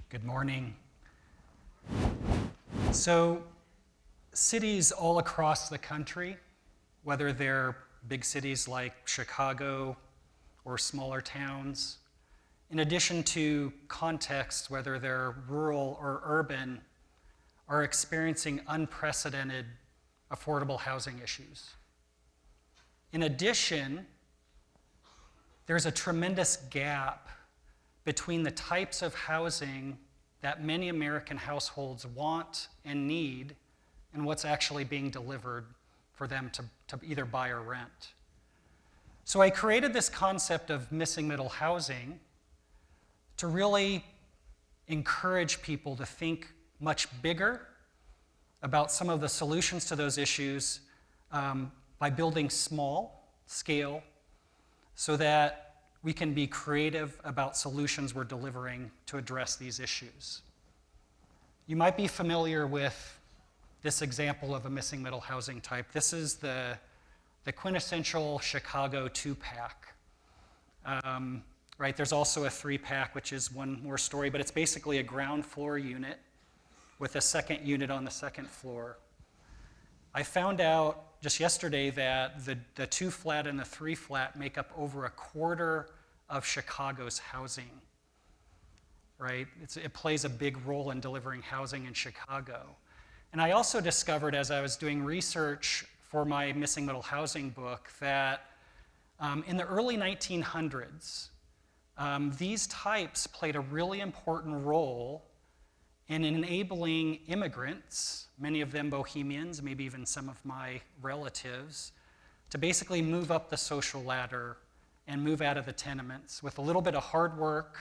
Good morning. So, cities all across the country, whether they're big cities like Chicago or smaller towns, in addition to contexts, whether they're rural or urban, are experiencing unprecedented affordable housing issues. In addition, there's a tremendous gap between the types of housing that many American households want and need and what's actually being delivered for them to either buy or rent. So I created this concept of missing middle housing to really encourage people to think much bigger about some of the solutions to those issues by building small scale so that we can be creative about solutions we're delivering to address these issues. You might be familiar with this example of a missing middle housing type. This is the quintessential Chicago 2-pack. Right, there's also a 3-pack, which is one more story, but it's basically a ground floor unit with a second unit on the second floor. I found out just yesterday that the 2-flat and the 3-flat make up over a quarter of Chicago's housing, right? It plays a big role in delivering housing in Chicago. And I also discovered as I was doing research for my Missing Middle Housing book that in the early 1900s, these types played a really important role in enabling immigrants, many of them Bohemians, maybe even some of my relatives, to basically move up the social ladder and move out of the tenements with a little bit of hard work,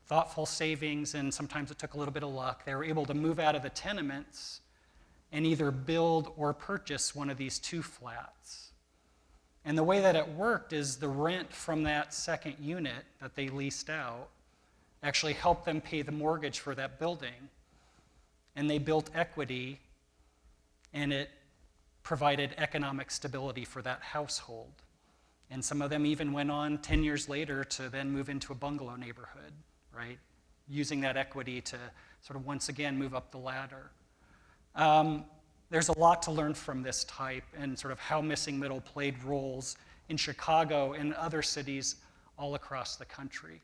thoughtful savings, and sometimes it took a little bit of luck. They were able to move out of the tenements and either build or purchase one of these 2-flats. And the way that it worked is the rent from that second unit that they leased out actually helped them pay the mortgage for that building. And they built equity, and it provided economic stability for that household. And some of them even went on 10 years later to then move into a bungalow neighborhood, right? Using that equity to sort of once again move up the ladder. There's a lot to learn from this type and sort of how missing middle played roles in Chicago and other cities all across the country.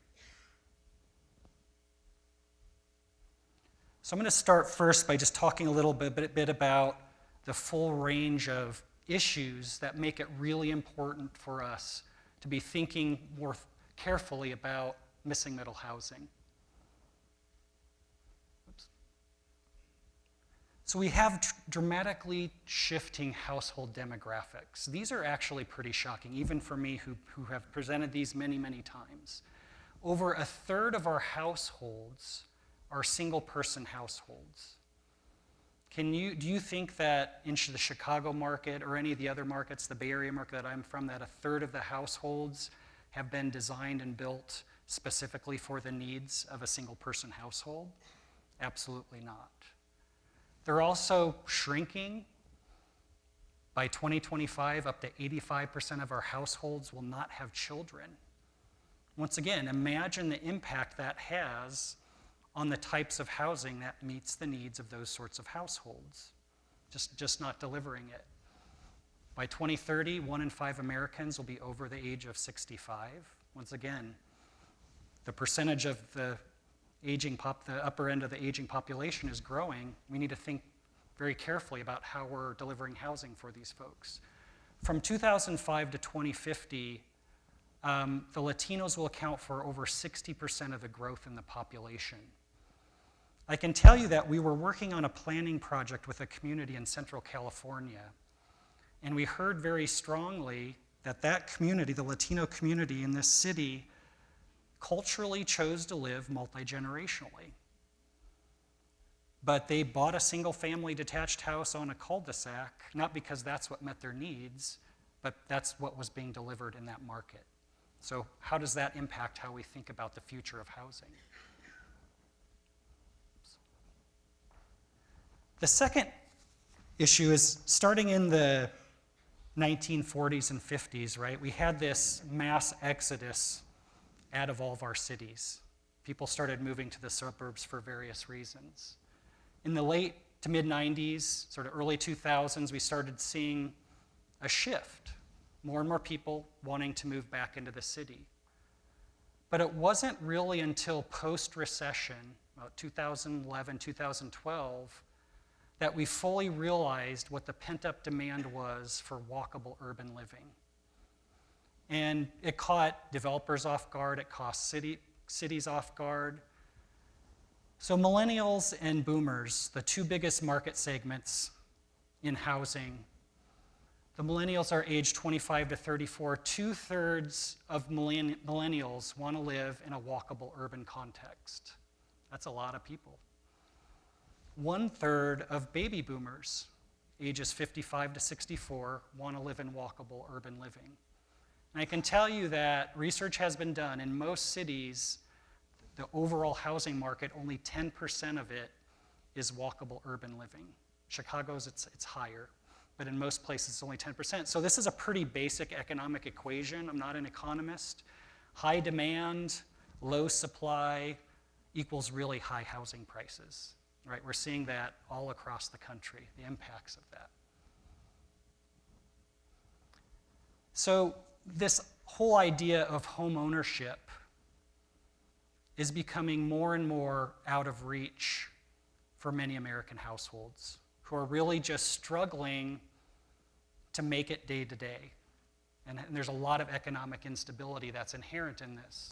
So I'm going to start first by just talking a little bit about the full range of issues that make it really important for us to be thinking more carefully about missing middle housing. So we have dramatically shifting household demographics. These are actually pretty shocking, even for me who have presented these many, many times. Over a third of our households are single-person households. Do you think that in the Chicago market or any of the other markets, the Bay Area market that I'm from, that a third of the households have been designed and built specifically for the needs of a single-person household? Absolutely not. They're also shrinking. By 2025, up to 85% of our households will not have children. Once again, imagine the impact that has on the types of housing that meets the needs of those sorts of households, just not delivering it. By 2030, 1 in 5 Americans will be over the age of 65. Once again, the percentage of the upper end of the aging population is growing. We need to think very carefully about how we're delivering housing for these folks. From 2005 to 2050, the Latinos will account for over 60% of the growth in the population. I can tell you that we were working on a planning project with a community in Central California, and we heard very strongly that community, the Latino community in this city, culturally chose to live multi-generationally. But they bought a single-family detached house on a cul-de-sac, not because that's what met their needs, but that's what was being delivered in that market. So how does that impact how we think about the future of housing? The second issue is starting in the 1940s and 50s, right? We had this mass exodus out of all of our cities. People started moving to the suburbs for various reasons. In the late to mid 90s, sort of early 2000s, we started seeing a shift. More and more people wanting to move back into the city. But it wasn't really until post-recession, about 2011, 2012, that we fully realized what the pent-up demand was for walkable urban living. And it caught developers off guard, it caught cities off guard. So millennials and boomers, the two biggest market segments in housing, the millennials are aged 25 to 34. 2/3 of millennials want to live in a walkable urban context. That's a lot of people. 1/3 of baby boomers, ages 55 to 64, want to live in walkable urban living. And I can tell you that research has been done in most cities. The overall housing market, only 10% of it is walkable urban living. Chicago's, it's higher, but in most places it's only 10%. So this is a pretty basic economic equation. I'm not an economist. High demand, low supply equals really high housing prices, right? We're seeing that all across the country, the impacts of that. So this whole idea of home ownership is becoming more and more out of reach for many American households who are really just struggling to make it day to day. And there's a lot of economic instability that's inherent in this.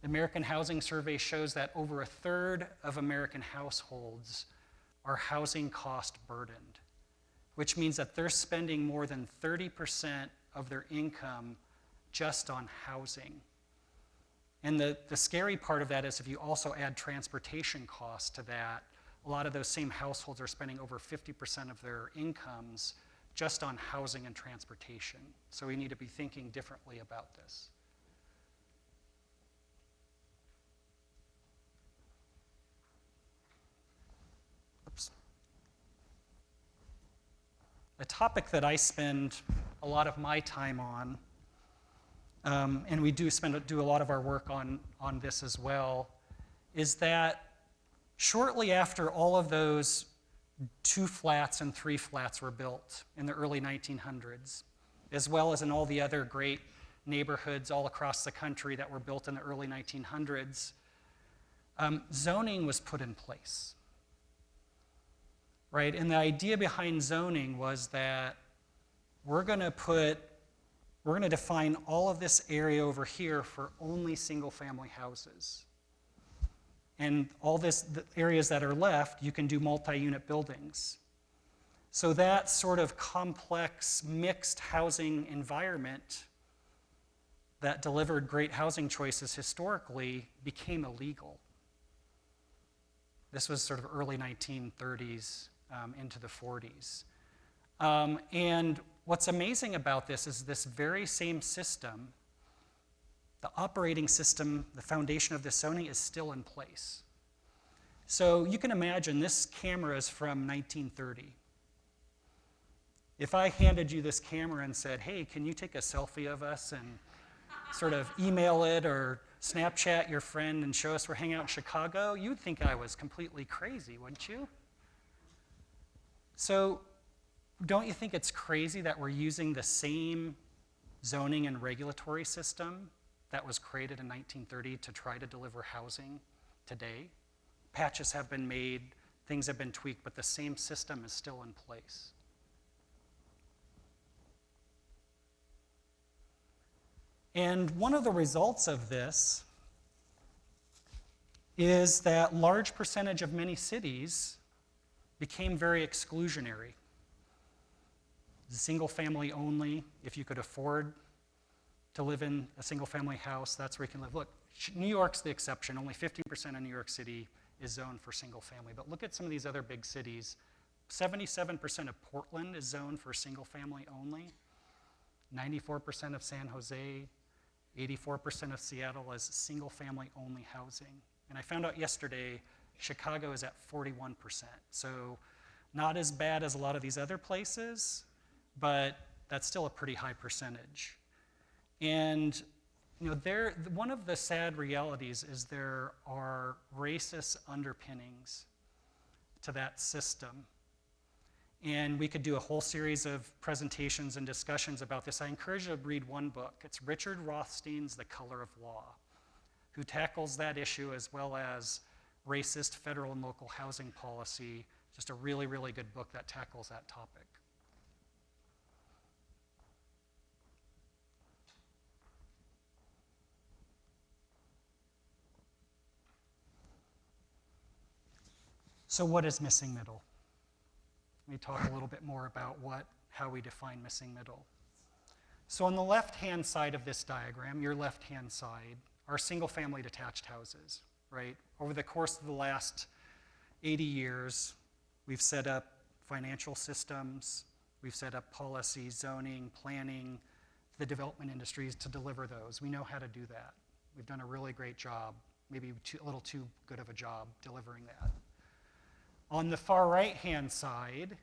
The American Housing Survey shows that over 1/3 of American households are housing cost burdened, which means that they're spending more than 30% of their income just on housing. And the scary part of that is if you also add transportation costs to that, a lot of those same households are spending over 50% of their incomes just on housing and transportation. So we need to be thinking differently about this. Oops. A topic that I spend a lot of my time on, and we do a lot of our work on this as well, is that shortly after all of those 2 flats and 3 flats were built in the early 1900s, as well as in all the other great neighborhoods all across the country that were built in the early 1900s, zoning was put in place, right? And the idea behind zoning was that we're going to define all of this area over here for only single-family houses. And all the areas that are left, you can do multi-unit buildings. So that sort of complex, mixed housing environment that delivered great housing choices historically became illegal. This was sort of early 1930s into the 40s. And what's amazing about this is this very same system, the operating system, the foundation of this zoning is still in place. So you can imagine this camera is from 1930. If I handed you this camera and said, hey, can you take a selfie of us and sort of email it or Snapchat your friend and show us we're hanging out in Chicago, you'd think I was completely crazy, wouldn't you? So don't you think it's crazy that we're using the same zoning and regulatory system that was created in 1930 to try to deliver housing today? Patches have been made, things have been tweaked, but the same system is still in place. And one of the results of this is that large percentage of many cities became very exclusionary. Single family only, if you could afford to live in a single family house, that's where you can live. Look, New York's the exception. Only 15% of New York City is zoned for single family. But look at some of these other big cities. 77% of Portland is zoned for single family only. 94% of San Jose, 84% of Seattle is single family only housing. And I found out yesterday, Chicago is at 41%. So not as bad as a lot of these other places, but that's still a pretty high percentage. And One of the sad realities is there are racist underpinnings to that system. And we could do a whole series of presentations and discussions about this. I encourage you to read one book. It's Richard Rothstein's The Color of Law, who tackles that issue as well as racist federal and local housing policy. Just a really, really good book that tackles that topic. So what is missing middle? Let me talk a little bit more about how we define missing middle. So on the left-hand side of this diagram, your left-hand side, are single-family detached houses, right? Over the course of the last 80 years, we've set up financial systems, we've set up policy, zoning, planning, the development industries to deliver those. We know how to do that. We've done a really great job, maybe a little too good of a job delivering that. On the far right-hand side,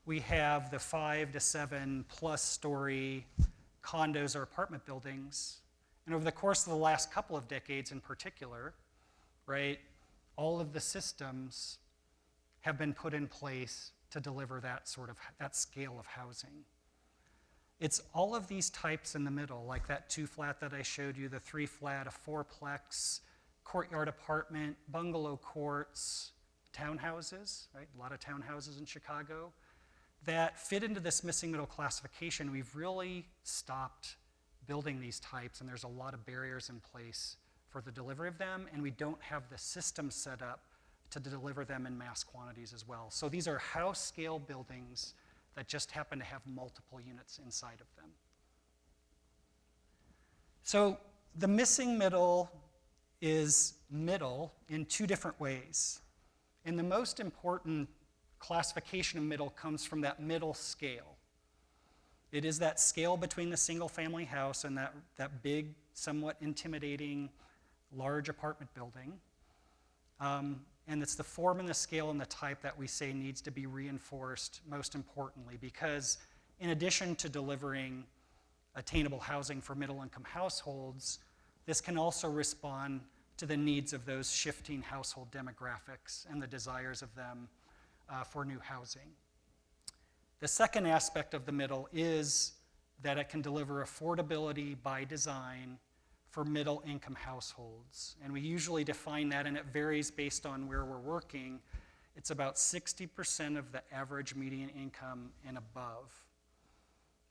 we have the 5 to 7 plus story condos or apartment buildings. And over the course of the last couple of decades in particular, right, all of the systems have been put in place to deliver that scale of housing. It's all of these types in the middle, like that 2-flat that I showed you, the 3-flat, a 4-plex, courtyard apartment, bungalow courts, townhouses, right? A lot of townhouses in Chicago that fit into this missing middle classification. We've really stopped building these types, and there's a lot of barriers in place for the delivery of them, and we don't have the system set up to deliver them in mass quantities as well. So these are house scale buildings that just happen to have multiple units inside of them. So the missing middle is middle in 2 different ways. And the most important classification of middle comes from that middle scale. It is that scale between the single-family house and that big, somewhat intimidating, large apartment building. And it's the form and the scale and the type that we say needs to be reinforced most importantly, because in addition to delivering attainable housing for middle-income households, this can also respond to the needs of those shifting household demographics and the desires of them for new housing. The second aspect of the middle is that it can deliver affordability by design for middle-income households. And we usually define that, and it varies based on where we're working. It's about 60% of the average median income and above.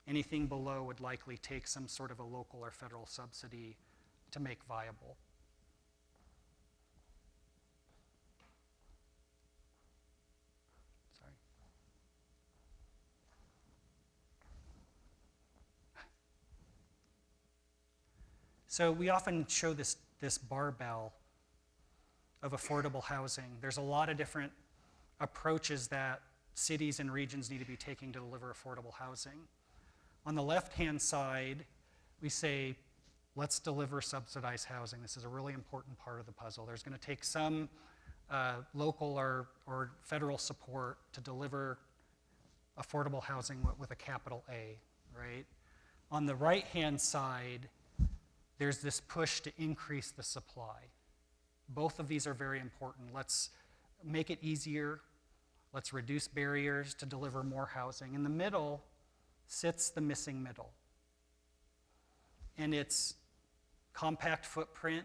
Anything below would likely take some sort of a local or federal subsidy to make viable. So we often show this barbell of affordable housing. There's a lot of different approaches that cities and regions need to be taking to deliver affordable housing. On the left-hand side, we say, let's deliver subsidized housing. This is a really important part of the puzzle. There's going to take some local or federal support to deliver affordable housing with a capital A, right? On the right-hand side, there's this push to increase the supply. Both of these are very important. Let's make it easier. Let's reduce barriers to deliver more housing. In the middle sits the missing middle. And it's compact footprint,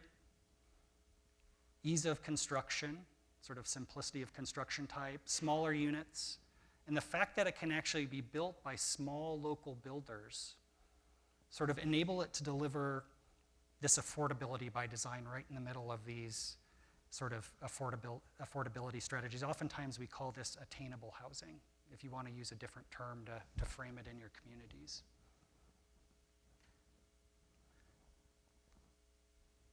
ease of construction, sort of simplicity of construction type, smaller units, and the fact that it can actually be built by small local builders sort of enable it to deliver this affordability by design right in the middle of these sort of affordability strategies. Oftentimes we call this attainable housing, if you want to use a different term to frame it in your communities.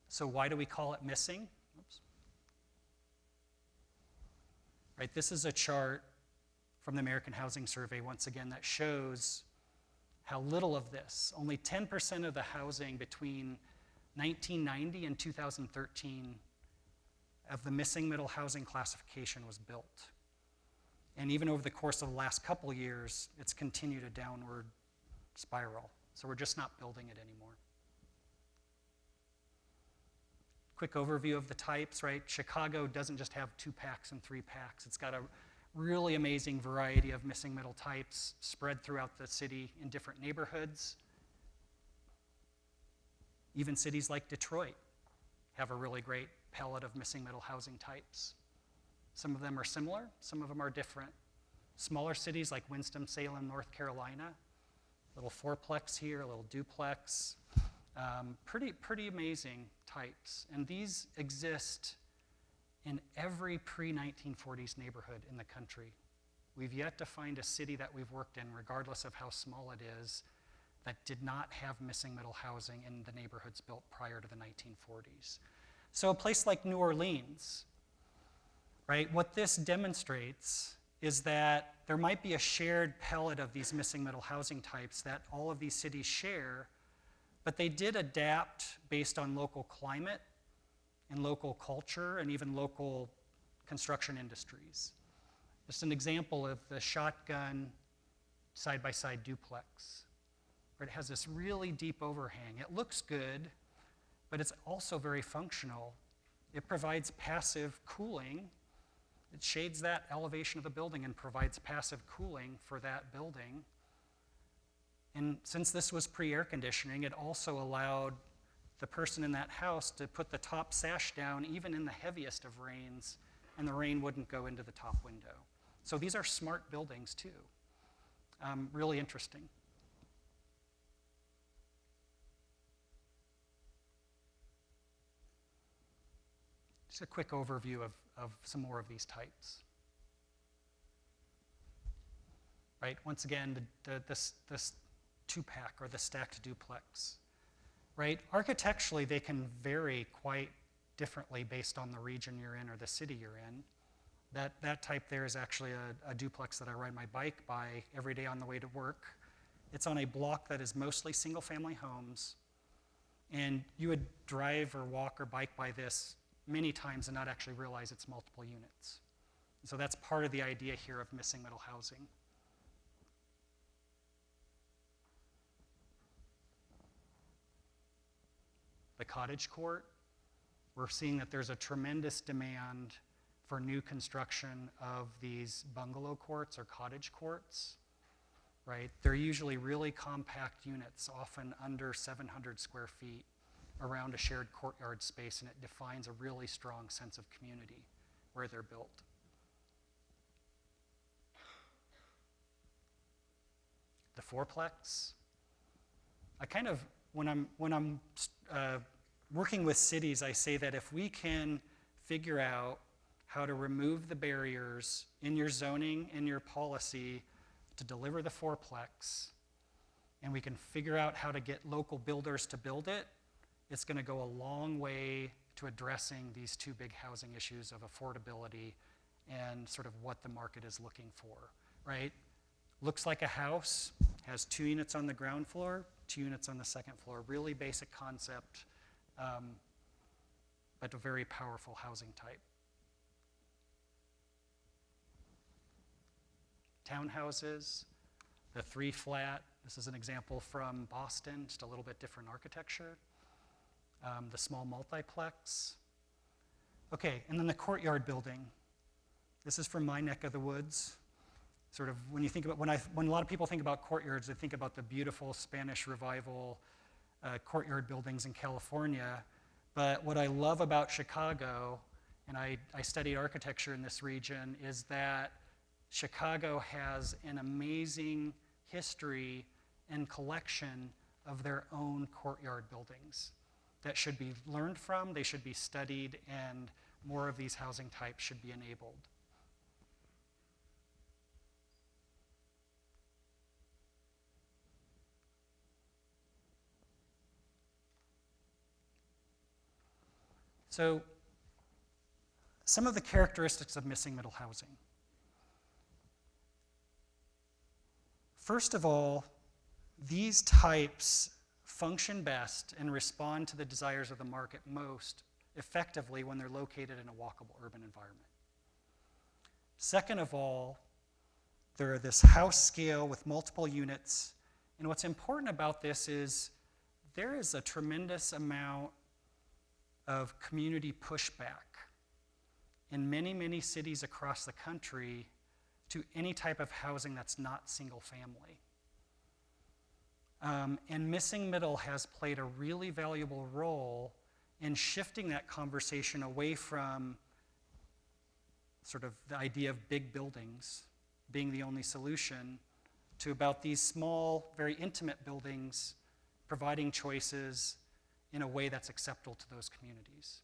So why do we call it missing? Oops. Right, this is a chart from the American Housing Survey, once again, that shows how little of this, only 10% of the housing between 1990 and 2013 of the missing middle housing classification was built. And even over the course of the last couple years, it's continued a downward spiral. So we're just not building it anymore. quick overview of the types, right? Chicago doesn't just have 2-packs and 3-packs. It's got a really amazing variety of missing middle types spread throughout the city in different neighborhoods. Even cities like Detroit have a really great palette of missing middle housing types. Some of them are similar, some of them are different. Smaller cities like Winston-Salem, North Carolina, a little fourplex here, a little duplex, pretty amazing types. And these exist in every pre-1940s neighborhood in the country. We've yet to find a city that we've worked in, regardless of how small it is, that did not have missing middle housing in the neighborhoods built prior to the 1940s. So a place like New Orleans, right? What this demonstrates is that there might be a shared palette of these missing middle housing types that all of these cities share, but they did adapt based on local climate and local culture and even local construction industries. Just an example of the shotgun side-by-side duplex. It has this really deep overhang. It looks good, but it's also very functional. It provides passive cooling. It shades that elevation of the building and provides passive cooling for that building. And since this was pre-air conditioning, it also allowed the person in that house to put the top sash down even in the heaviest of rains, and the rain wouldn't go into the top window. So these are smart buildings too. Really interesting. Just a quick overview of some more of these types. Right, once again, this 2-pack or the stacked duplex. Right, architecturally they can vary quite differently based on the region you're in or the city you're in. That type there is actually a duplex that I ride my bike by every day on the way to work. It's on a block that is mostly single-family homes, and you would drive or walk or bike by this many times and not actually realize it's multiple units. So that's part of the idea here of missing middle housing. The cottage court, we're seeing that there's a tremendous demand for new construction of these bungalow courts or cottage courts, right? They're usually really compact units, often under 700 square feet, around a shared courtyard space, and it defines a really strong sense of community where they're built. The fourplex. I kind of, when I'm working with cities, I say that if we can figure out how to remove the barriers in your zoning, in your policy, to deliver the fourplex, and we can figure out how to get local builders to build it, it's going to go a long way to addressing these two big housing issues of affordability and sort of what the market is looking for, right? Looks like a house, has 2 units on the ground floor, 2 units on the second floor. Really basic concept, but a very powerful housing type. Townhouses, the 3-flat. This is an example from Boston, just a little bit different architecture. The small multiplex. Okay, and then the courtyard building. This is from my neck of the woods. Sort of when you think about, when a lot of people think about courtyards, they think about the beautiful Spanish Revival courtyard buildings in California. But what I love about Chicago, and I studied architecture in this region, is that Chicago has an amazing history and collection of their own courtyard buildings that should be learned from, they should be studied, and more of these housing types should be enabled. So, some of the characteristics of missing middle housing. First of all, these types function best and respond to the desires of the market most effectively when they're located in a walkable urban environment. Second of all, they're this house scale with multiple units, and what's important about this is there is a tremendous amount of community pushback in many, many cities across the country to any type of housing that's not single family. And missing middle has played a really valuable role in shifting that conversation away from sort of the idea of big buildings being the only solution to about these small, very intimate buildings providing choices in a way that's acceptable to those communities.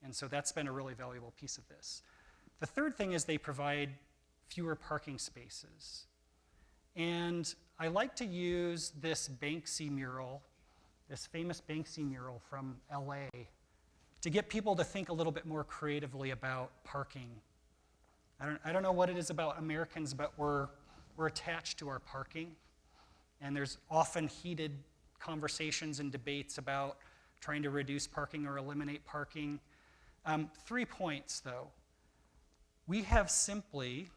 And so that's been a really valuable piece of this. The third thing is they provide fewer parking spaces. And I like to use this Banksy mural, this famous Banksy mural from LA, to get people to think a little bit more creatively about parking. I don't know what it is about Americans, but we're attached to our parking. And there's often heated conversations and debates about trying to reduce parking or eliminate parking. 3 points, though. We have simply,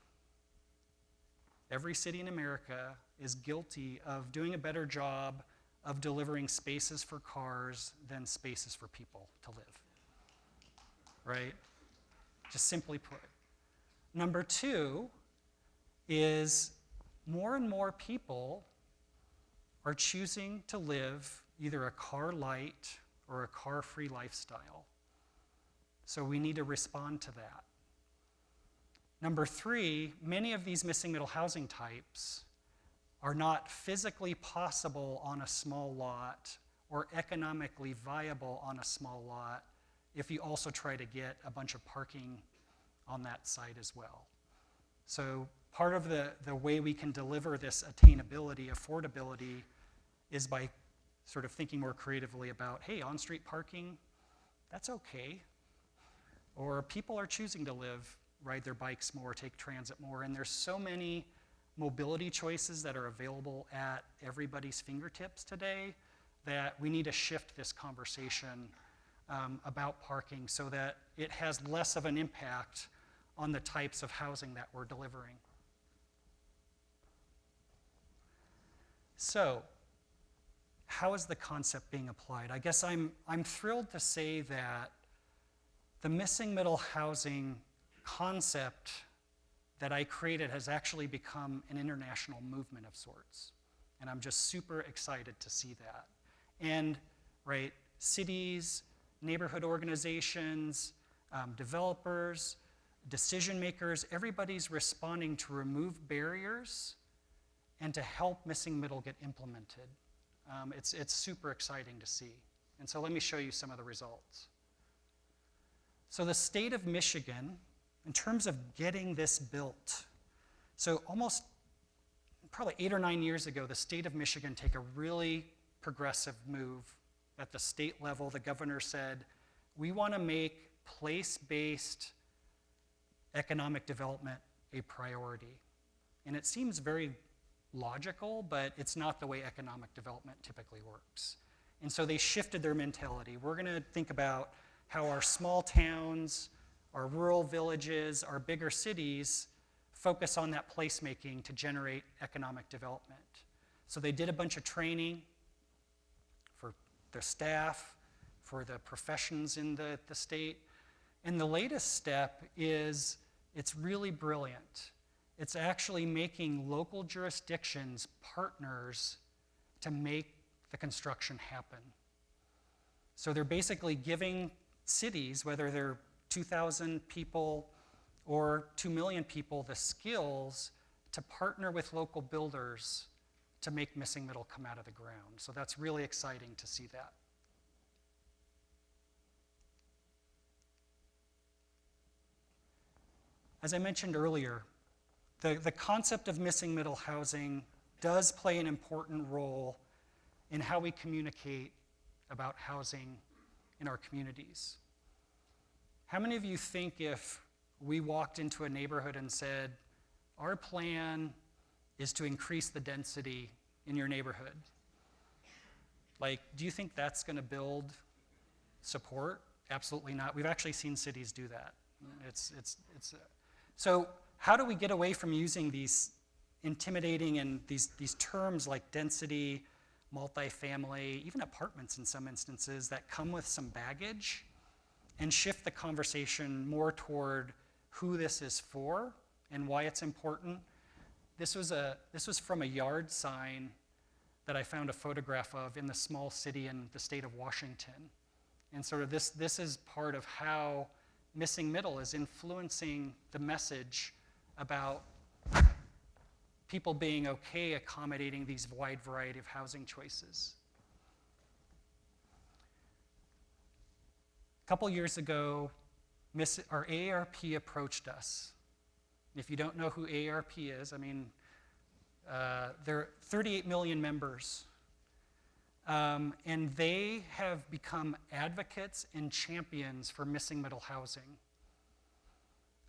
every city in America is guilty of doing a better job of delivering spaces for cars than spaces for people to live, right? Just simply put. Number 2 is more and more people are choosing to live either a car light or a car-free lifestyle. So we need to respond to that. Number 3, many of these missing middle housing types are not physically possible on a small lot or economically viable on a small lot if you also try to get a bunch of parking on that site as well. So part of the way we can deliver this attainability, affordability, is by sort of thinking more creatively about, hey, on-street parking, that's okay. Or people are choosing to ride their bikes more, take transit more, and there's so many mobility choices that are available at everybody's fingertips today that we need to shift this conversation about parking so that it has less of an impact on the types of housing that we're delivering. So, how is the concept being applied? I guess I'm thrilled to say that the missing middle housing concept that I created has actually become an international movement of sorts. And I'm just super excited to see that. And, right, cities, neighborhood organizations, developers, decision makers, everybody's responding to remove barriers and to help missing middle get implemented. It's super exciting to see. And so let me show you some of the results. So the state of Michigan, in terms of getting this built, so almost probably 8 or 9 years ago, the state of Michigan took a really progressive move. At the state level, the governor said, we want to make place-based economic development a priority. And it seems very logical, but it's not the way economic development typically works. And so they shifted their mentality. We're going to think about how our small towns, our rural villages, our bigger cities focus on that placemaking to generate economic development. So they did a bunch of training for their staff, for the professions in the state. And the latest step is, it's really brilliant. It's actually making local jurisdictions partners to make the construction happen. So they're basically giving cities, whether they're 2,000 people or 2 million people, the skills to partner with local builders to make missing middle come out of the ground. So that's really exciting to see that. As I mentioned earlier, the concept of missing middle housing does play an important role in how we communicate about housing in our communities. How many of you think if we walked into a neighborhood and said, our plan is to increase the density in your neighborhood? Like, do you think that's going to build support? Absolutely not. We've actually seen cities do that. So how do we get away from using these intimidating and these terms like density, multifamily, even apartments in some instances that come with some baggage and shift the conversation more toward who this is for and why it's important. This was from a yard sign that I found a photograph of in the small city in the state of Washington. And sort of this is part of how missing middle is influencing the message about people being okay accommodating these wide variety of housing choices. A couple years ago, our AARP approached us. If you don't know who AARP is, I mean, there are 38 million members. And they have become advocates and champions for missing middle housing.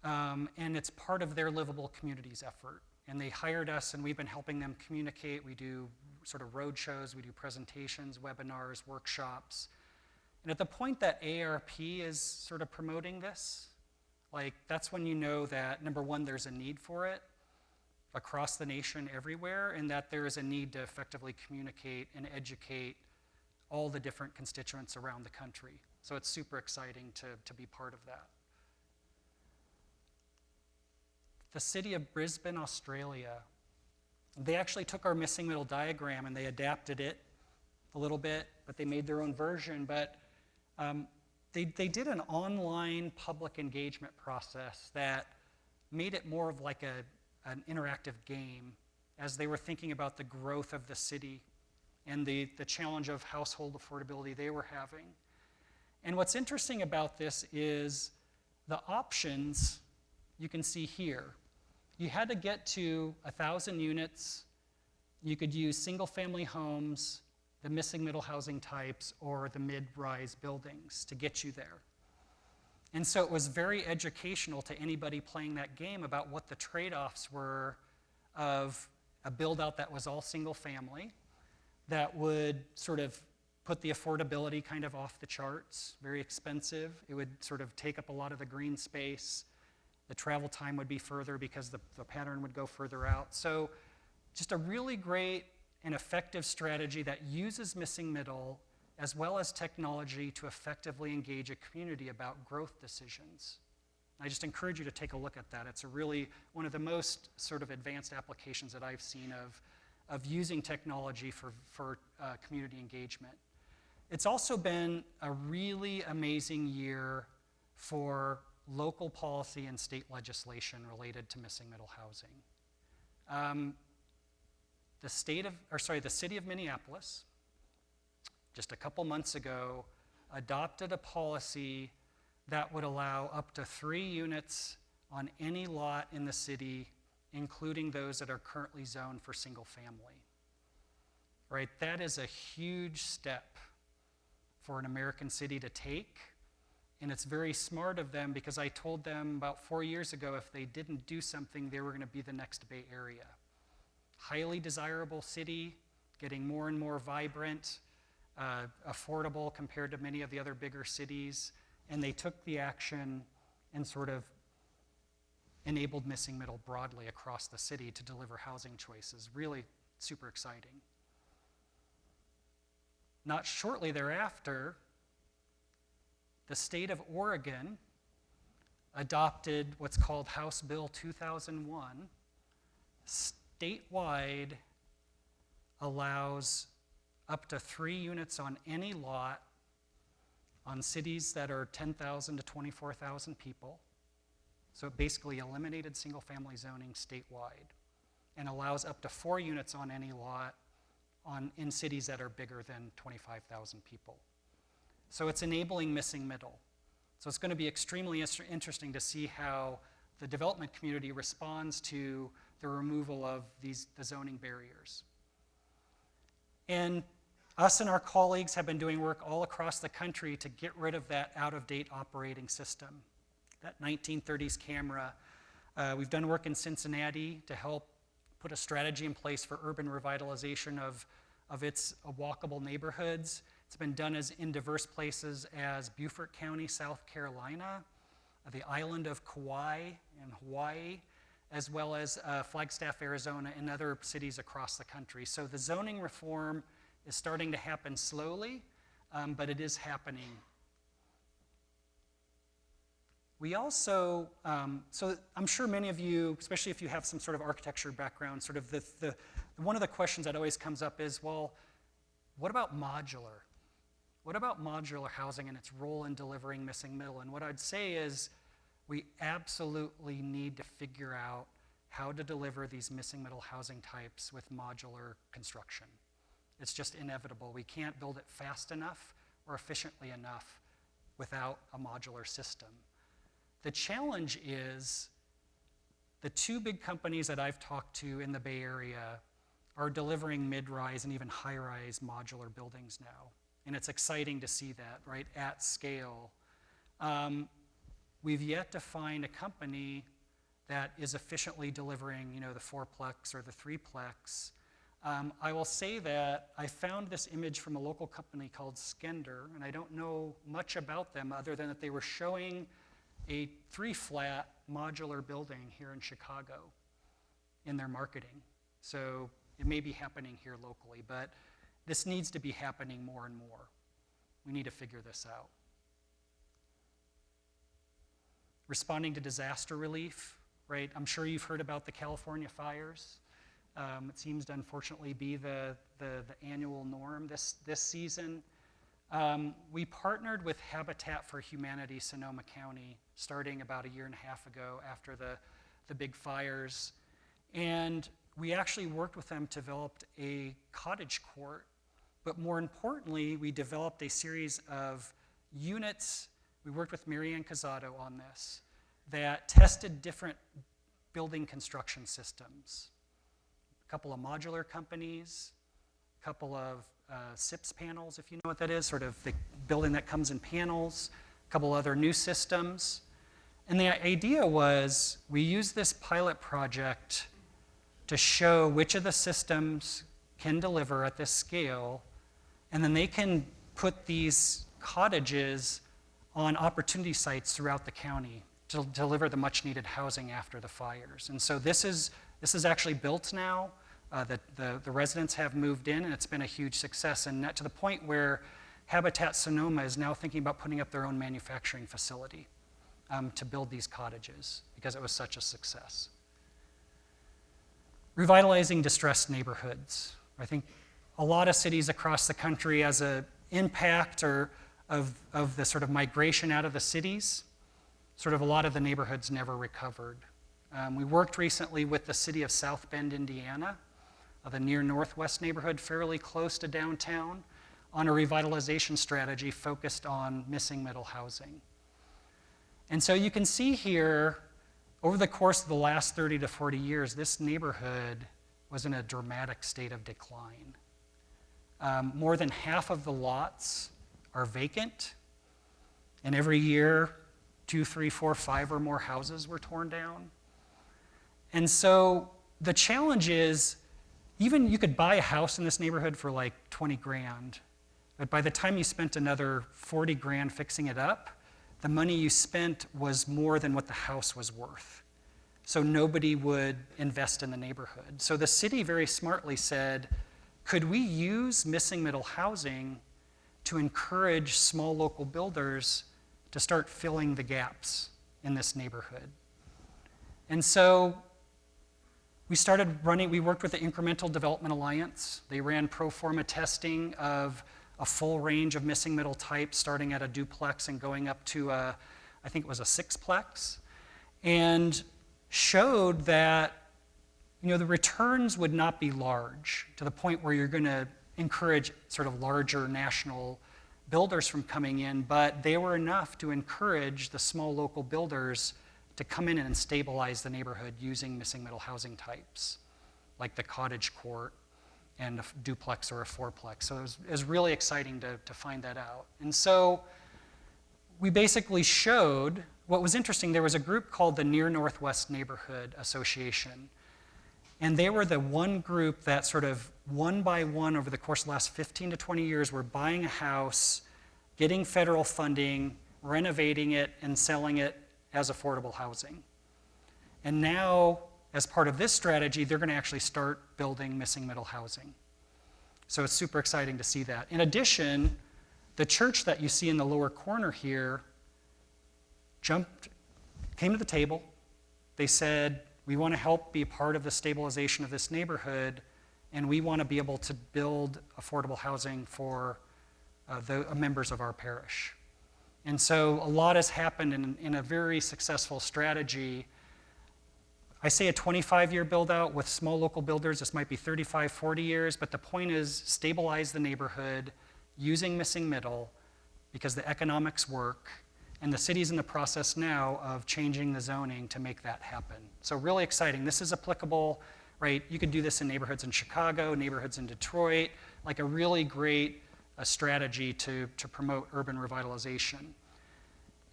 And it's part of their livable communities effort. And they hired us, and we've been helping them communicate. We do sort of road shows, we do presentations, webinars, workshops. And at the point that AARP is sort of promoting this, like that's when you know that, number one, there's a need for it across the nation everywhere, and that there is a need to effectively communicate and educate all the different constituents around the country. So it's super exciting to be part of that. The city of Brisbane, Australia, they actually took our missing middle diagram and they adapted it a little bit, but they made their own version. But they did an online public engagement process that made it more of like an interactive game as they were thinking about the growth of the city and the challenge of household affordability they were having. And what's interesting about this is the options you can see here. You had to get to 1,000 units. You could use single-family homes, the missing middle housing types, or the mid-rise buildings to get you there. And so it was very educational to anybody playing that game about what the trade-offs were of a build-out that was all single-family, that would sort of put the affordability kind of off the charts, very expensive. It would sort of take up a lot of the green space. The travel time would be further because the pattern would go further out. So just a really great and effective strategy that uses missing middle as well as technology to effectively engage a community about growth decisions. I just encourage you to take a look at that. It's one of the most sort of advanced applications that I've seen of using technology for community engagement. It's also been a really amazing year for local policy and state legislation related to missing middle housing. The city of Minneapolis, just a couple months ago, adopted a policy that would allow up to 3 units on any lot in the city, including those that are currently zoned for single family. Right? That is a huge step for an American city to take. And it's very smart of them because I told them about 4 years ago if they didn't do something, they were going to be the next Bay Area. Highly desirable city, getting more and more vibrant, affordable compared to many of the other bigger cities. And they took the action and sort of enabled missing middle broadly across the city to deliver housing choices. Really super exciting. Not shortly thereafter, the state of Oregon adopted what's called House Bill 2001. Statewide allows up to 3 units on any lot on cities that are 10,000 to 24,000 people. So it basically eliminated single-family zoning statewide and allows up to 4 units on any lot in cities that are bigger than 25,000 people. So it's enabling missing middle. So it's going to be extremely interesting to see how the development community responds to the removal of the zoning barriers. And us and our colleagues have been doing work all across the country to get rid of that out-of-date operating system, that 1930s camera. We've done work in Cincinnati to help put a strategy in place for urban revitalization of its walkable neighborhoods. It's been done in diverse places as Beaufort County, South Carolina, the island of Kauai in Hawaii, as well as Flagstaff, Arizona, and other cities across the country. So the zoning reform is starting to happen slowly, but it is happening. We also, so I'm sure many of you, especially if you have some sort of architecture background, sort of one of the questions that always comes up is, well, what about modular? What about modular housing and its role in delivering missing middle? And what I'd say is we absolutely need to figure out how to deliver these missing middle housing types with modular construction. It's just inevitable. We can't build it fast enough or efficiently enough without a modular system. The challenge is the two big companies that I've talked to in the Bay Area are delivering mid-rise and even high-rise modular buildings now. And it's exciting to see that, right, at scale. We've yet to find a company that is efficiently delivering, the fourplex or the threeplex. I will say that I found this image from a local company called Skender, and I don't know much about them other than that they were showing a 3-flat modular building here in Chicago in their marketing. So it may be happening here locally, but this needs to be happening more and more. We need to figure this out. Responding to disaster relief, right? I'm sure you've heard about the California fires. It seems to unfortunately be the annual norm this season. We partnered with Habitat for Humanity Sonoma County starting about 1.5 years ago after the big fires. And we actually worked with them to develop a cottage court. But more importantly, we developed a series of units. We worked with Marianne Casado on this that tested different building construction systems. A couple of modular companies, a couple of SIPS panels, if you know what that is, sort of the building that comes in panels, a couple other new systems. And the idea was we used this pilot project to show which of the systems can deliver at this scale, and then they can put these cottages on opportunity sites throughout the county to deliver the much needed housing after the fires. And so this is actually built now. The residents have moved in, and it's been a huge success, and to the point where Habitat Sonoma is now thinking about putting up their own manufacturing facility to build these cottages because it was such a success. Revitalizing distressed neighborhoods. I think a lot of cities across the country, as an impact of the sort of migration out of the cities, sort of a lot of the neighborhoods never recovered. We worked recently with the city of South Bend, Indiana, the near northwest neighborhood, fairly close to downtown, on a revitalization strategy focused on missing middle housing. And so you can see here, over the course of the last 30 to 40 years, this neighborhood was in a dramatic state of decline. More than half of the lots are vacant, and every year, 2, 3, 4, 5 or more houses were torn down. And so the challenge is, even you could buy a house in this neighborhood for like 20 grand, but by the time you spent another 40 grand fixing it up, the money you spent was more than what the house was worth. So nobody would invest in the neighborhood. So the city very smartly said, could we use missing middle housing to encourage small local builders to start filling the gaps in this neighborhood? And so we worked with the Incremental Development Alliance. They ran pro forma testing of a full range of missing middle types, starting at a duplex and going up to I think it was a 6-plex, and showed that the returns would not be large to the point where you're going to encourage sort of larger national builders from coming in, but they were enough to encourage the small local builders to come in and stabilize the neighborhood using missing middle housing types, like the cottage court and a duplex or a 4-plex. So it was really exciting to find that out. And so we basically showed, what was interesting, there was a group called the Near Northwest Neighborhood Association. And they were the one group that sort of one by one over the course of the last 15 to 20 years were buying a house, getting federal funding, renovating it, and selling it as affordable housing. And now, as part of this strategy, they're going to actually start building missing middle housing. So it's super exciting to see that. In addition, the church that you see in the lower corner here jumped came to the table. They said, we want to help be a part of the stabilization of this neighborhood, and we want to be able to build affordable housing for the members of our parish. And so a lot has happened in a very successful strategy. I say a 25-year build-out with small local builders. This might be 35, 40 years, but the point is stabilize the neighborhood using missing middle because the economics work, and the city's in the process now of changing the zoning to make that happen. So really exciting. This is applicable, right? You could do this in neighborhoods in Chicago, neighborhoods in Detroit, like a really great strategy to promote urban revitalization.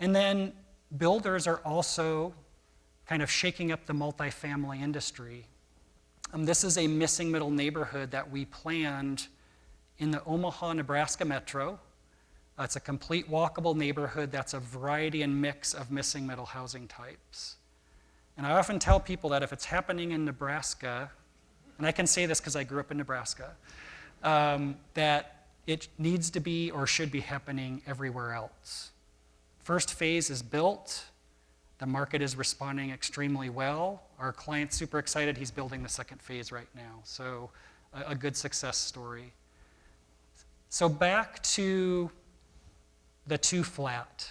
And then builders are also kind of shaking up the multifamily industry. This is a missing middle neighborhood that we planned in the Omaha, Nebraska metro. It's a complete walkable neighborhood that's a variety and mix of missing middle housing types. And I often tell people that if it's happening in Nebraska, and I can say this because I grew up in Nebraska, that it needs to be or should be happening everywhere else. First phase is built. The market is responding extremely well. Our client's super excited. He's building the second phase right now. So a good success story. So back to the two flat,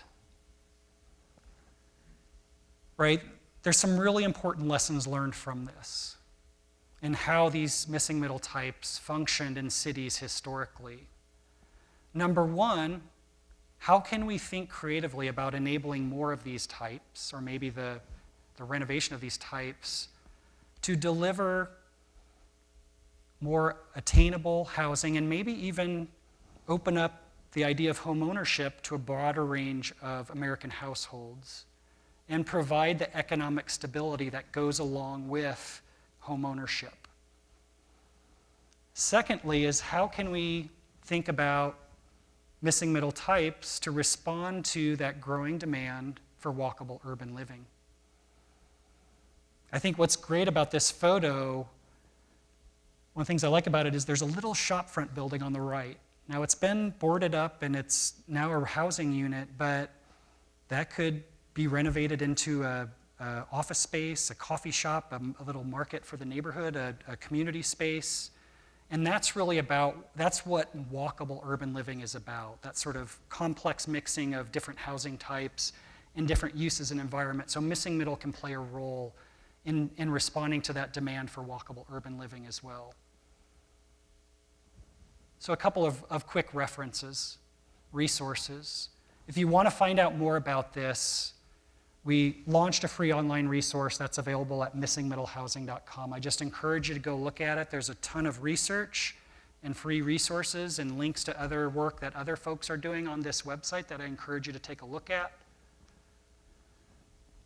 right? There's some really important lessons learned from this and how these missing middle types functioned in cities historically. Number one, how can we think creatively about enabling more of these types, or maybe the renovation of these types, to deliver more attainable housing and maybe even open up the idea of home ownership to a broader range of American households and provide the economic stability that goes along with home ownership. Secondly is how can we think about missing middle types to respond to that growing demand for walkable urban living. I think what's great about this photo, one of the things I like about it is there's a little shopfront building on the right. Now it's been boarded up and it's now a housing unit, but that could be renovated into a office space, a coffee shop, a little market for the neighborhood, a community space. And that's really that's what walkable urban living is about, that sort of complex mixing of different housing types and different uses and environments. So missing middle can play a role in responding to that demand for walkable urban living as well. So a couple of quick references, resources. If you want to find out more about this, we launched a free online resource that's available at missingmiddlehousing.com. I just encourage you to go look at it. There's a ton of research and free resources and links to other work that other folks are doing on this website that I encourage you to take a look at.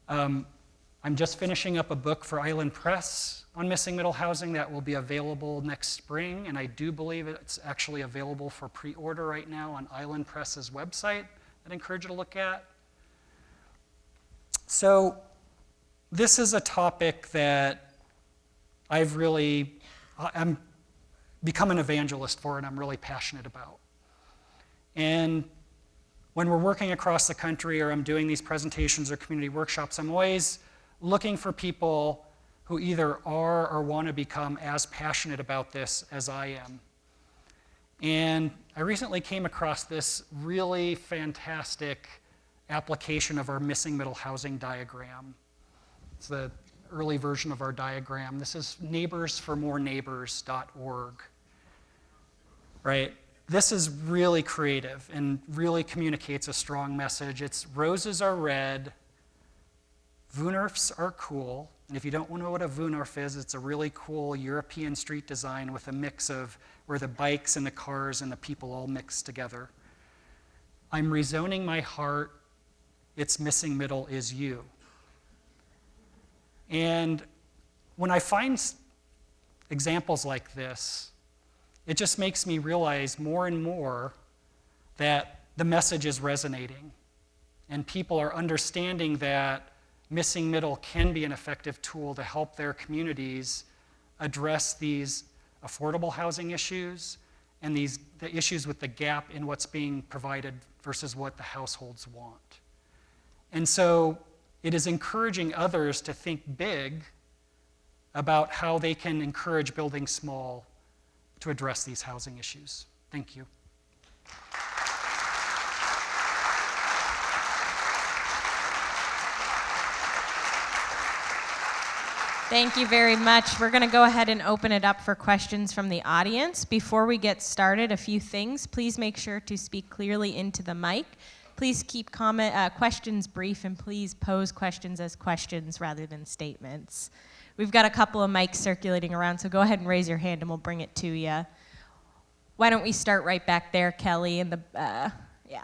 I'm just finishing up a book for Island Press on missing middle housing that will be available next spring, and I do believe it's actually available for pre-order right now on Island Press's website. I'd encourage you to look at. So this is a topic that I'm become an evangelist for and I'm really passionate about. And when we're working across the country or I'm doing these presentations or community workshops, I'm always looking for people who either are or want to become as passionate about this as I am. And I recently came across this really fantastic application of our missing middle housing diagram. It's the early version of our diagram. This is neighborsformoreneighbors.org, right? This is really creative and really communicates a strong message. It's roses are red, Wunnerfs are cool. And if you don't know what a Wunnerf is, it's a really cool European street design with a mix of where the bikes and the cars and the people all mix together. I'm rezoning my heart. Its missing middle is you. And when I find examples like this, it just makes me realize more and more that the message is resonating and people are understanding that missing middle can be an effective tool to help their communities address these affordable housing issues and the issues with the gap in what's being provided versus what the households want. And so it is encouraging others to think big about how they can encourage building small to address these housing issues. Thank you. Thank you very much. We're going to go ahead and open it up for questions from the audience. Before we get started, a few things. Please make sure to speak clearly into the mic. Please keep questions brief, and please pose questions as questions rather than statements. We've got a couple of mics circulating around, so go ahead and raise your hand and we'll bring it to you. Why don't we start right back there, Kelly, in the, yeah.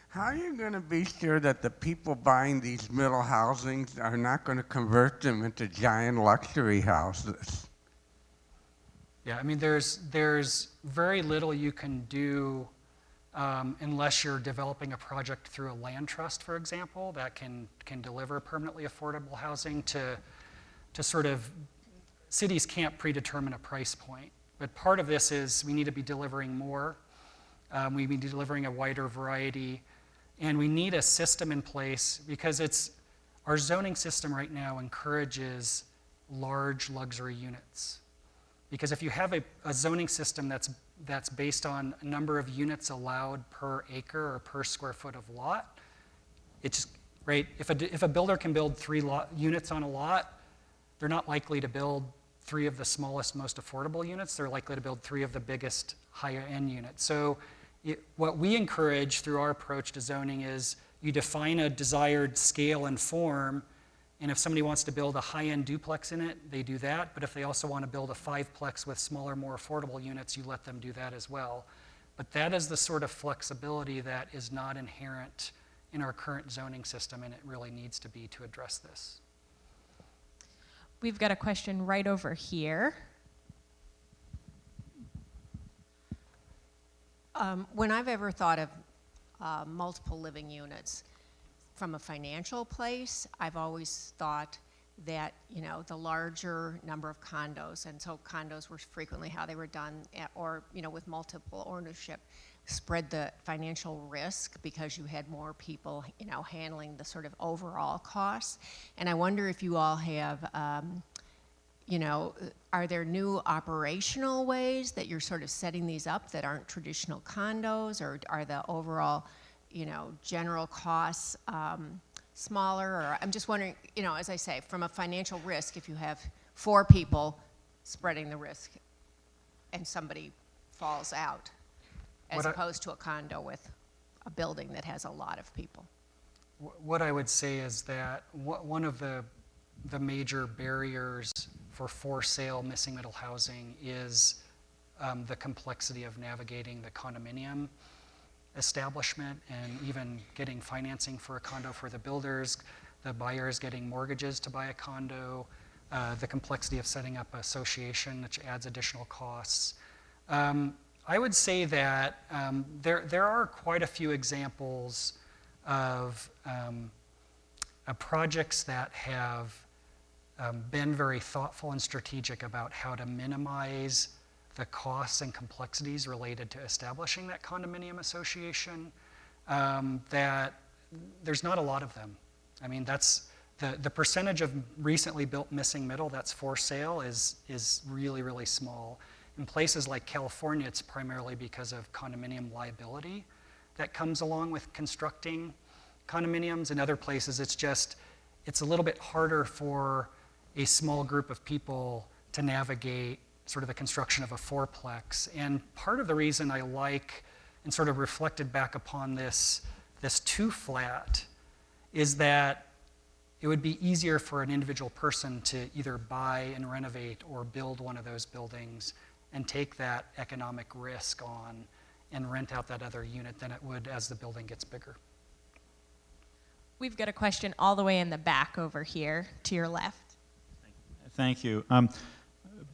How are you going to be sure that the people buying these middle housings are not going to convert them into giant luxury houses? Yeah, I mean, there's very little you can do unless you're developing a project through a land trust, for example, that can deliver permanently affordable housing to sort of, cities can't predetermine a price point. But part of this is we need to be delivering more. We need to be delivering a wider variety. And we need a system in place because our zoning system right now encourages large luxury units. Because if you have a zoning system that's based on a number of units allowed per acre or per square foot of lot, it's just, right? If a builder can build 3 units on a lot, they're not likely to build 3 of the smallest, most affordable units. They're likely to build 3 of the biggest, higher end units. So what we encourage through our approach to zoning is you define a desired scale and form, and if somebody wants to build a high-end duplex in it, they do that. But if they also want to build a 5-plex with smaller, more affordable units, you let them do that as well. But that is the sort of flexibility that is not inherent in our current zoning system, and it really needs to be to address this. We've got a question right over here. When I've ever thought of multiple living units from a financial place, I've always thought that, the larger number of condos, and so condos were frequently how they were done, or, with multiple ownership, spread the financial risk because you had more people, handling the sort of overall costs. And I wonder if you all have, are there new operational ways that you're sort of setting these up that aren't traditional condos, or are the overall, general costs smaller? Or I'm just wondering, as I say, from a financial risk, if you have 4 people spreading the risk and somebody falls out, as opposed to a condo with a building that has a lot of people. What I would say is that one of the major barriers for sale missing middle housing is the complexity of navigating the condominium establishment and even getting financing for a condo for the builders, the buyers getting mortgages to buy a condo, the complexity of setting up an association, which adds additional costs. I would say that there are quite a few examples of projects that have been very thoughtful and strategic about how to minimize the costs and complexities related to establishing that condominium association, that there's not a lot of them. I mean, that's the percentage of recently built missing middle that's for sale is really, really small. In places like California, it's primarily because of condominium liability that comes along with constructing condominiums. In other places, it's a little bit harder for a small group of people to navigate sort of the construction of a 4-plex. And part of the reason I like and sort of reflected back upon this 2-flat is that it would be easier for an individual person to either buy and renovate or build one of those buildings and take that economic risk on and rent out that other unit than it would as the building gets bigger. We've got a question all the way in the back over here to your left. Thank you.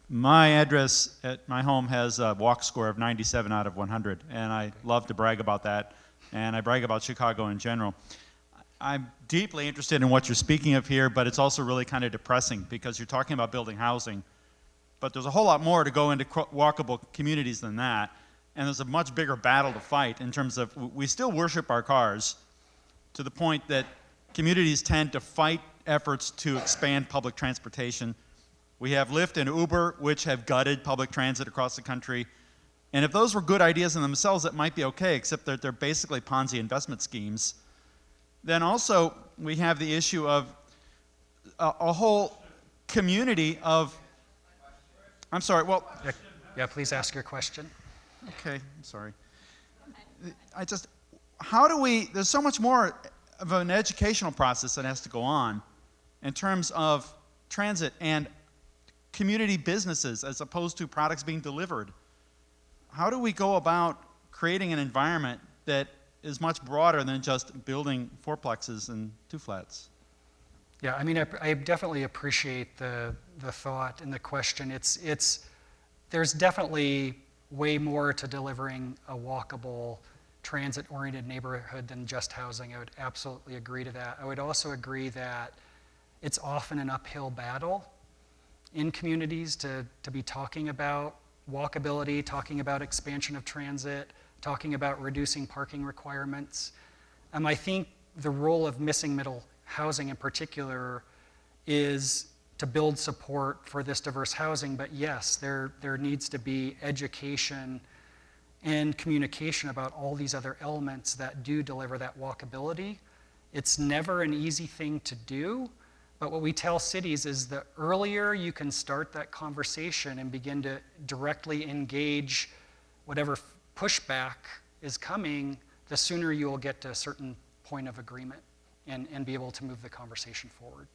My address at my home has a walk score of 97 out of 100, and I love to brag about that, and I brag about Chicago in general. I'm deeply interested in what you're speaking of here, but it's also really kind of depressing because you're talking about building housing, but there's a whole lot more to go into walkable communities than that. and there's a much bigger battle to fight in terms of we still worship our cars to the point that communities tend to fight efforts to expand public transportation. We have Lyft and Uber, which have gutted public transit across the country. And if those were good ideas in themselves, it might be okay, except that they're basically Ponzi investment schemes. Then also, we have the issue of a whole community of, I'm sorry, well, Yeah, please ask your question. okay, I'm sorry. How do we, there's so much more of an educational process that has to go on in terms of transit and community businesses as opposed to products being delivered. How do we go about creating an environment that is much broader than just building fourplexes and two flats? Yeah, I mean, I definitely appreciate the thought and the question. There's definitely way more to delivering a walkable, transit-oriented neighborhood than just housing. I would absolutely agree to that. I would also agree that it's often an uphill battle in communities to be talking about walkability, talking about expansion of transit, talking about reducing parking requirements. I think the role of missing middle housing in particular is to build support for this diverse housing, but yes, there needs to be education and communication about all these other elements that do deliver that walkability. It's never an easy thing to do, but what we tell cities is the earlier you can start that conversation and begin to directly engage whatever pushback is coming, the sooner you will get to a certain point of agreement and be able to move the conversation forward.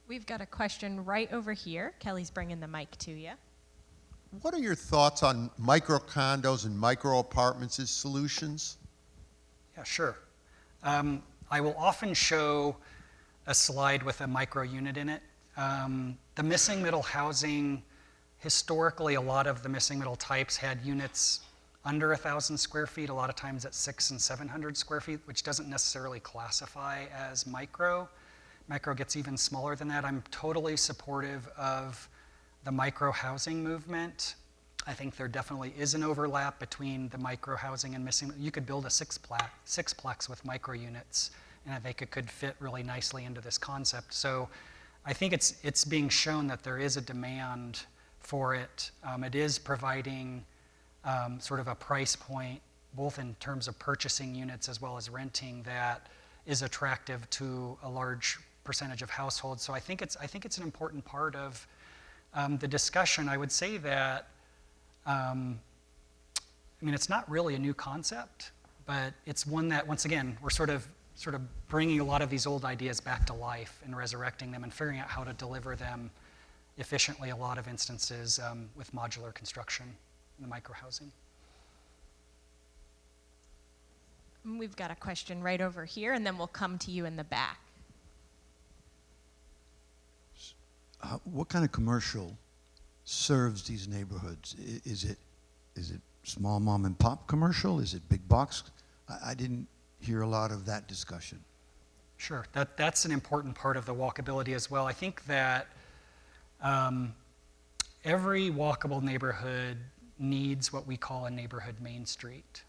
We've got a question right over here. Kelly's bringing the mic to you. What are your thoughts on micro condos and micro apartments as solutions? Yeah, sure. I will often show a slide with a micro unit in it. The missing middle housing, historically, a lot of the missing middle types had units under 1,000 square feet, a lot of times at 600 and 700 square feet, which doesn't necessarily classify as micro. Micro gets even smaller than that. I'm totally supportive of the micro housing movement. I think there definitely is an overlap between the micro housing and missing. You could build a sixplex with micro units, and I think it could fit really nicely into this concept. So I think it's being shown that there is a demand for it. It is providing sort of a price point, both in terms of purchasing units as well as renting, that is attractive to a large percentage of households. So I think it's an important part of the discussion. I would say that it's not really a new concept, but it's one that, once again, we're sort of bringing a lot of these old ideas back to life and resurrecting them and figuring out how to deliver them efficiently, a lot of instances with modular construction in the micro housing. We've got a question right over here, and then we'll come to you in the back. What kind of commercial serves these neighborhoods? Is it small mom and pop commercial? Is it big box? I didn't hear a lot of that discussion. Sure, that's an important part of the walkability as well. I think that every walkable neighborhood needs what we call a neighborhood main street.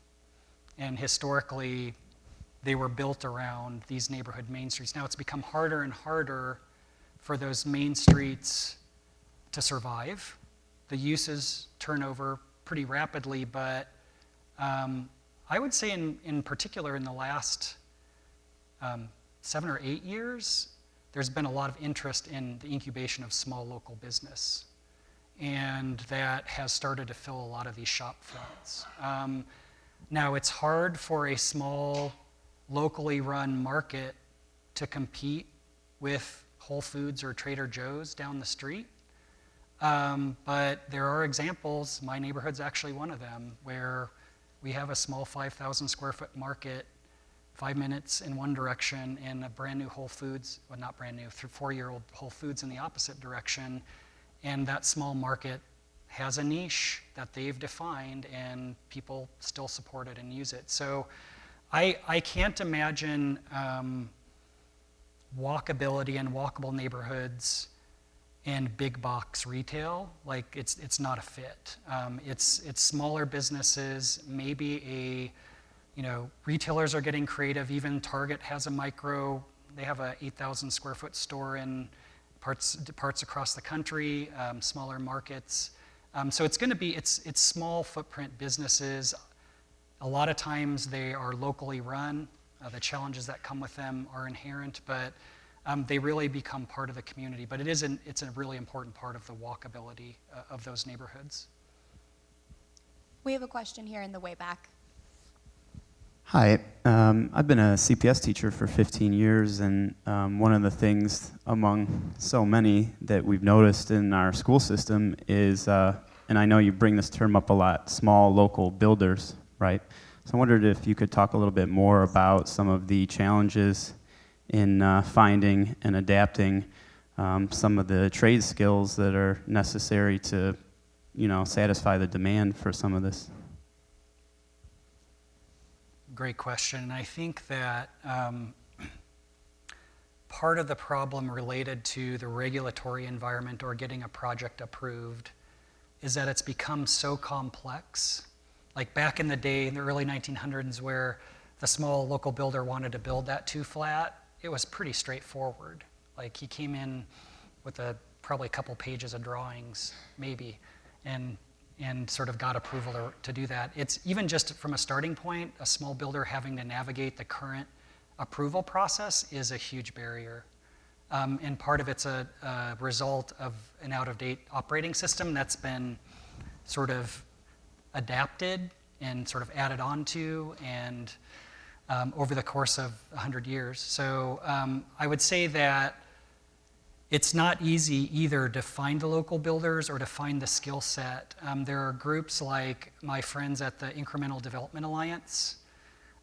And historically, they were built around these neighborhood main streets. Now it's become harder and harder for those main streets to survive. The uses turn over pretty rapidly, but I would say in particular in the last 7 or 8 years, there's been a lot of interest in the incubation of small local business. And that has started to fill a lot of these shop fronts. Now it's hard for a small, locally run market to compete with Whole Foods or Trader Joe's down the street. But there are examples, my neighborhood's actually one of them, where we have a small 5,000 square foot market, 5 minutes in one direction, and a brand new Whole Foods, well not brand new, 4-year-old Whole Foods in the opposite direction. And that small market has a niche that they've defined, and people still support it and use it. So I can't imagine walkability and walkable neighborhoods and big box retail, like it's not a fit. It's smaller businesses, maybe retailers are getting creative. Even Target has they have a 8,000 square foot store in parts across the country, smaller markets. So it's going to be, it's small footprint businesses. A lot of times they are locally run. The challenges that come with them are inherent, but they really become part of the community. But it's a really important part of the walkability of those neighborhoods. We have a question here in the way back. Hi, I've been a CPS teacher for 15 years, and one of the things among so many that we've noticed in our school system is, and I know you bring this term up a lot, small local builders, right? So I wondered if you could talk a little bit more about some of the challenges in finding and adapting some of the trade skills that are necessary to, satisfy the demand for some of this. Great question. And I think that part of the problem related to the regulatory environment or getting a project approved is that it's become so complex. Like back in the day, in the early 1900s, where the small local builder wanted to build that 2-flat, it was pretty straightforward. Like he came in with probably a couple pages of drawings, maybe, and sort of got approval to do that. It's even just from a starting point, a small builder having to navigate the current approval process is a huge barrier. And part of it's a result of an out-of-date operating system that's been sort of adapted and sort of added onto and over the course of 100 years. So I would say that it's not easy either to find the local builders or to find the skill set. There are groups like my friends at the Incremental Development Alliance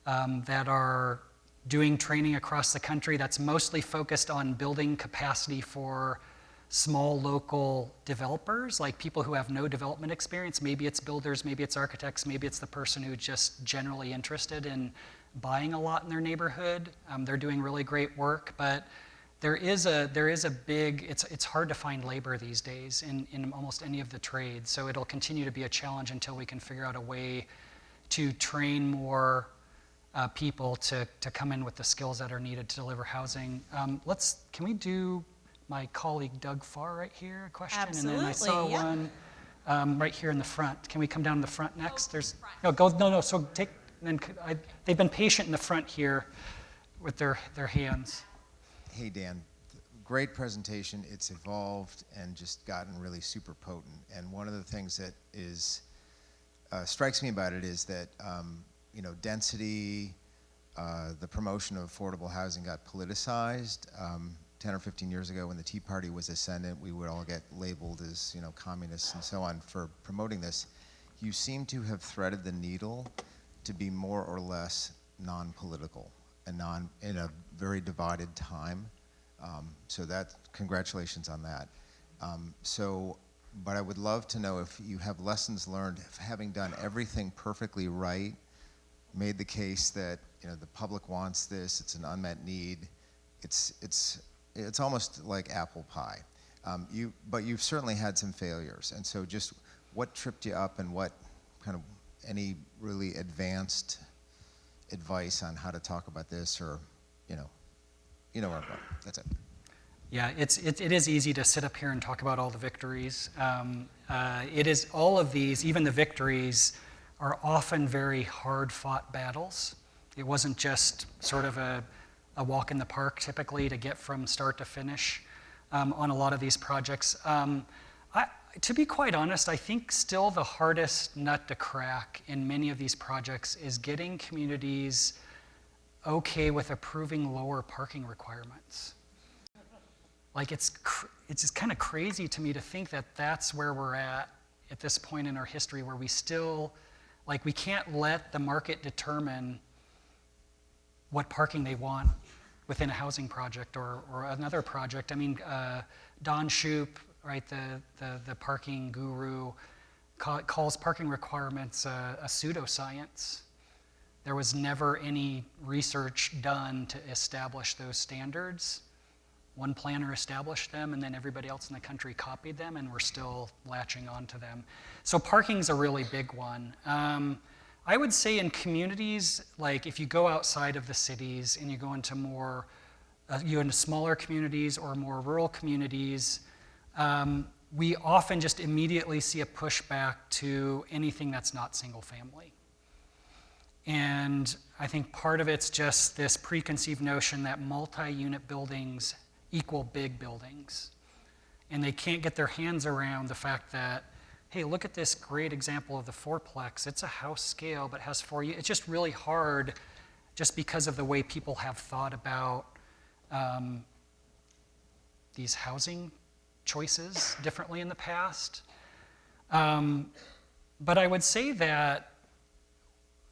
that are doing training across the country that's mostly focused on building capacity for small local developers, like people who have no development experience. Maybe it's builders, maybe it's architects, maybe it's the person who's just generally interested in buying a lot in their neighborhood. They're doing really great work, but there is a big, it's hard to find labor these days in almost any of the trades. So it'll continue to be a challenge until we can figure out a way to train more people to come in with the skills that are needed to deliver housing. Can we do my colleague Doug Farr right here, a question? Absolutely, and then I saw yeah. one right here in the front. Can we come down to the front next? They've been patient in the front here with their hands. Hey, Dan. Great presentation. It's evolved and just gotten really super potent. And one of the things that strikes me about it is that density, the promotion of affordable housing got politicized. 10 or 15 years ago, when the Tea Party was ascendant, we would all get labeled as communists and so on for promoting this. You seem to have threaded the needle to be more or less non-political and in a very divided time. So congratulations on that. But I would love to know if you have lessons learned of having done everything perfectly right, made the case that the public wants this, it's an unmet need. It's almost like apple pie. But you've certainly had some failures, and so just what tripped you up, and what kind of any really advanced advice on how to talk about this, or where I'm going. That's it. Yeah, it is easy to sit up here and talk about all the victories. It is all of these, even the victories, are often very hard-fought battles. It wasn't just sort of a walk in the park, typically, to get from start to finish on a lot of these projects. To be quite honest, I think still the hardest nut to crack in many of these projects is getting communities okay with approving lower parking requirements. Like it's just kind of crazy to me to think that that's where we're at this point in our history, where we still, we can't let the market determine what parking they want within a housing project or another project. I mean, Don Shoup, right, the parking guru, calls parking requirements a pseudoscience. There was never any research done to establish those standards. one planner established them, and then everybody else in the country copied them, and we're still latching onto them. So parking's a really big one. I would say in communities, like if you go outside of the cities and you go into more, you into smaller communities or more rural communities, we often just immediately see a pushback to anything that's not single family. And I think part of it's just this preconceived notion that multi-unit buildings equal big buildings. And they can't get their hands around the fact that, hey, look at this great example of the fourplex. It's a house scale, but has 4 units. It's just really hard just because of the way people have thought about these housing choices differently in the past. But I would say that,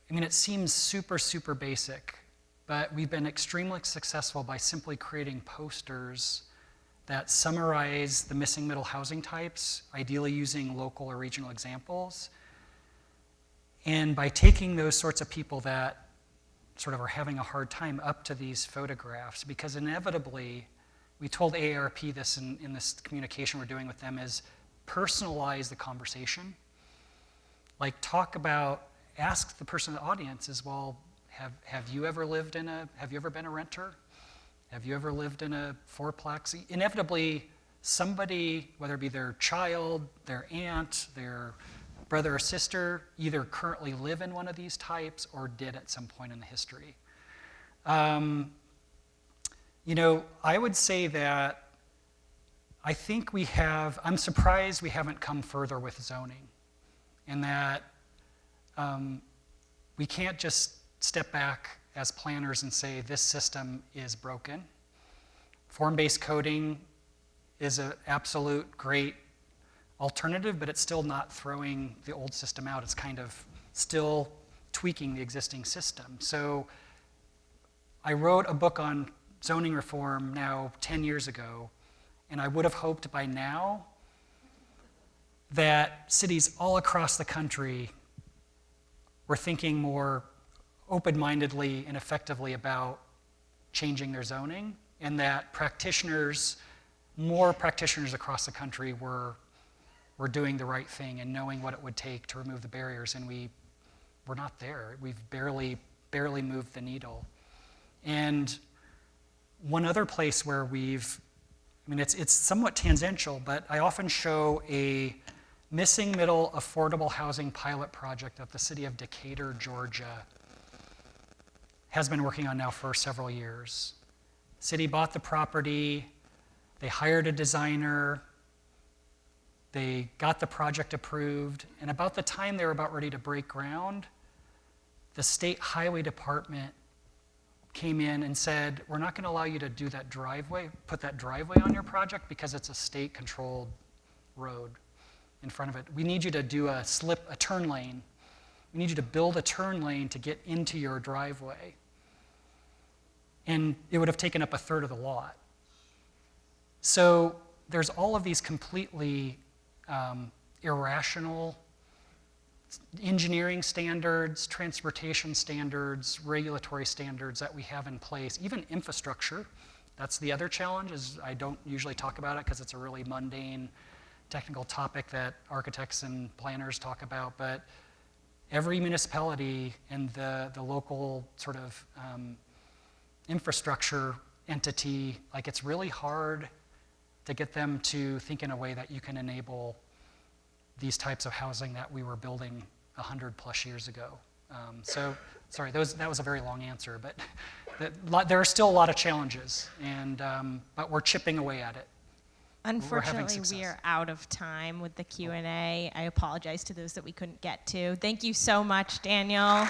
I mean, it seems super, super basic, but we've been extremely successful by simply creating posters that summarize the missing middle housing types, ideally using local or regional examples. And by taking those sorts of people that sort of are having a hard time up to these photographs, because inevitably, we told AARP this in this communication we're doing with them, is personalize the conversation. Like ask the person in the audience as well, have you ever been a renter? Have you ever lived in a fourplex? Inevitably, somebody, whether it be their child, their aunt, their brother or sister, either currently live in one of these types or did at some point in the history. You know, I would say that I think I'm surprised we haven't come further with zoning, and that we can't just step back as planners and say this system is broken. Form-based coding is an absolute great alternative, but it's still not throwing the old system out. It's kind of still tweaking the existing system. So I wrote a book on zoning reform now 10 years ago, and I would have hoped by now that cities all across the country were thinking more open-mindedly and effectively about changing their zoning, and that more practitioners across the country were doing the right thing and knowing what it would take to remove the barriers, and we're not there. We've barely moved the needle. And one other place where it's somewhat tangential, but I often show a missing middle affordable housing pilot project that the city of Decatur, Georgia, has been working on now for several years. The city bought the property, they hired a designer, they got the project approved, and about the time they were about ready to break ground, the state highway department came in and said, we're not going to allow you to do that driveway, put that driveway on your project because it's a state-controlled road in front of it. We need you to do a turn lane. We need you to build a turn lane to get into your driveway. And it would have taken up a third of the lot. So there's all of these completely irrational engineering standards, transportation standards, regulatory standards that we have in place, even infrastructure. That's the other challenge, is I don't usually talk about it because it's a really mundane technical topic that architects and planners talk about, but every municipality and the local sort of infrastructure entity, like it's really hard to get them to think in a way that you can enable these types of housing that we were building 100+ years ago. So, sorry, that was a very long answer, but there are still a lot of challenges, but we're chipping away at it. Unfortunately, we are out of time with the Q&A. I apologize to those that we couldn't get to. Thank you so much, Daniel.